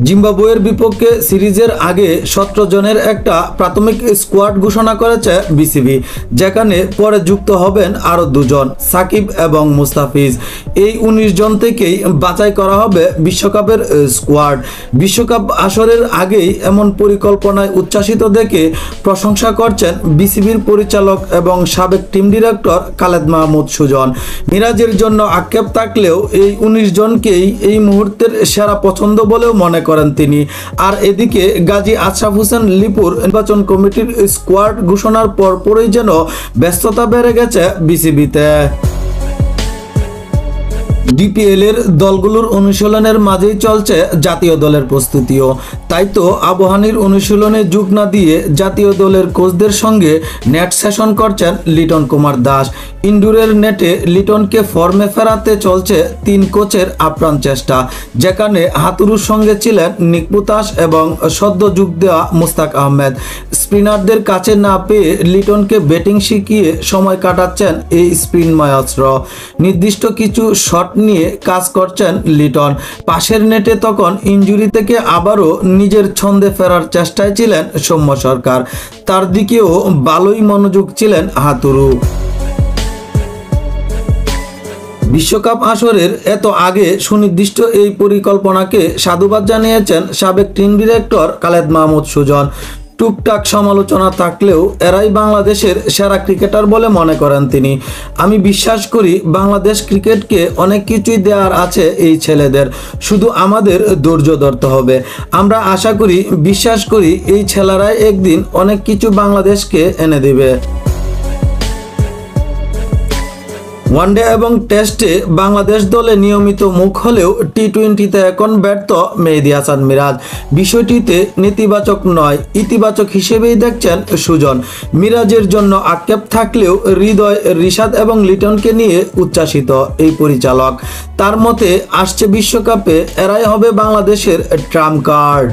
জিম্বাবুয়ের বিপক্ষে সিরিজের আগে 17 জনের একটা প্রাথমিক স্কোয়াড ঘোষণা করেছে বিসিবি, যেখানে পরে যুক্ত হবেন আরও 2 জন, সাকিব এবং মুস্তাফিজ। এই 19 জন থেকেই বাছাই করা হবে বিশ্বকাপের স্কোয়াড। বিশ্বকাপ আসরের আগেই এমন পরিকল্পনায় উচ্ছ্বাসিত দেখে প্রশংসা করছেন বিসিবির পরিচালক এবং সাবেক টিম ডিরেক্টর খালেদ মাহমুদ সুজন। মিরাজের জন্য আক্ষেপ থাকলেও এই 19 জনকেই এই মুহূর্তের সেরা পছন্দ বলেও মনে করেন তিনি। আর এদিকে গাজী আশরাফ হোসেন লিপুর নির্বাচন কমিটির স্কোয়াড ঘোষণার পরপরই যেন ব্যস্ততা বেড়ে গেছে বিসিবিতে। ডিপিএল এর দলগুলোর অনুশীলনের মাঝেই চলছে জাতীয় দলের প্রস্তুতিও। তাই তো আবাহনীর অনুশীলনে যোগ না দিয়ে জাতীয় দলের কোচদের সঙ্গে নেট সেশন করছেন লিটন কুমার দাস। ইনডোরের নেটে লিটনকে ফর্মে ফেরাতে চলছে 3 কোচের আপ্রাণ চেষ্টা, যেখানে হাতুরুর সঙ্গে ছিলেন নিকপুতাস এবং সদ্য যোগ দেওয়া মুস্তাক আহমেদ। স্পিনারদের কাছে না পেয়ে লিটনকে ব্যাটিং শিখিয়ে সময় কাটাচ্ছেন এই স্পিনময় অস্ত্র। নির্দিষ্ট কিছু শট নিয়ে কাজ করছেন লিটন। পাশের নেটে তখন ইনজুরি থেকে আবারও নিজের ছন্দে ফেরার চেষ্টায় ছিলেন সৌম্য সরকার। তার দিকেও ভালোই মনোযোগ ছিলেন হাতুরু। বিশ্বকাপ আসরের এত আগে সুনির্দিষ্ট এই পরিকল্পনাকে সাধুবাদ জানিয়েছেন সাবেক টিম ডিরেক্টর খালেদ মাহমুদ সুজন। টুকটাক সমালোচনা থাকলেও এরাই বাংলাদেশের সেরা ক্রিকেটার বলে মনে করেন তিনি। আমি বিশ্বাস করি বাংলাদেশ ক্রিকেটকে অনেক কিছুই দেওয়ার আছে এই ছেলেদের, শুধু আমাদের ধৈর্য ধরতে হবে। আমরা আশা করি, বিশ্বাস করি এই ছেলেরাই একদিন অনেক কিছু বাংলাদেশকে এনে দেবে। ওয়ানডে এবং টেস্টে বাংলাদেশ দলে নিয়মিত মুখ হলেও টি-20তে এখন ব্যর্থ মেহেদী হাসান মিরাজ। বিষয়টিতে নেতিবাচক নয়, ইতিবাচক হিসেবেই দেখছেন সুজন। মিরাজের জন্য আক্ষেপ থাকলেও হৃদয়, রিশাদ এবং লিটনকে নিয়ে উচ্ছ্বাসিত এই পরিচালক। তার মতে আসছে বিশ্বকাপে এরাই হবে বাংলাদেশের ট্রাম্প কার্ড।